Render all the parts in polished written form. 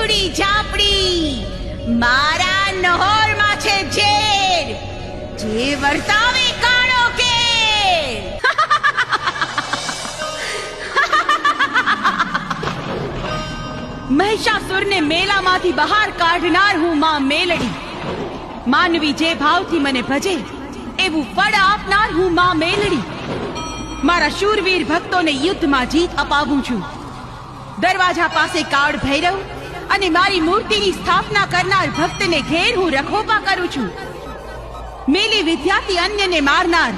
ઝીંઝુડી ઝાપડી મારા નહોરમાં છે ઝેર જે વર્તાવે કાળો કેર. મહિષાસુરને મેલામાંથી બહાર કાઢનાર હું માં મેલડી. માનવી જે ભાવથી મને ભજે એવું ફળ આપનાર હું માં મેલડી. મારા શૂરવીર ભક્તોને યુદ્ધમાં જીત અપાવું છું. દરવાજા પાસે કાળ ભૈરવ અને મારી મૂર્તિની સ્થાપના કરનાર ભક્તને ઘેર હું રખોપા કરું છું. મેલી વિદ્યાથી અન્યને મારનાર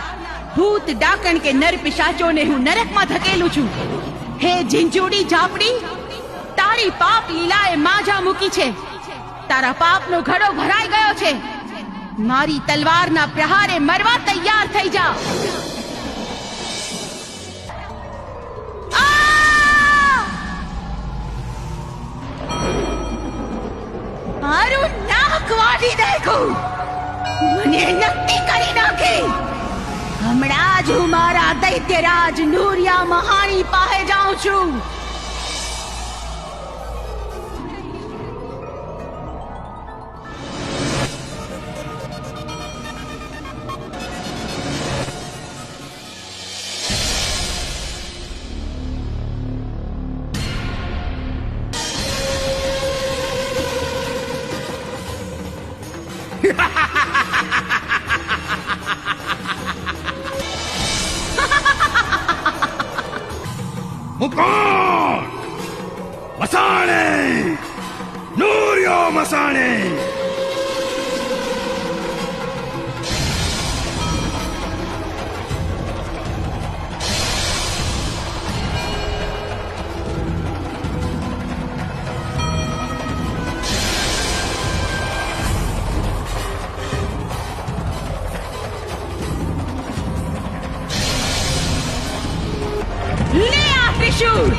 ભૂત ડાકણ કે નર પિશાચોને હું નરકમાં ધકેલું છું. હે ઝીંઝુડી ઝાપડી, તારી પાપ લીલાએ માજા મૂકી છે. તારા પાપનો ઘડો ભરાઈ ગયો છે. મારી તલવારના પ્રહારે મરવા તૈયાર થઈ જા. મારું નાક વાટી નાખ્યું, મને નક્કી કરી નાખી. હમણાં જ હું મારા દૈત્યરાજ નૂરિયા મહાણી પાસે જાઉં છું. મુકોટ મસાણે નૂરિયો મસાણે. લે આ ત્રિશૂળ.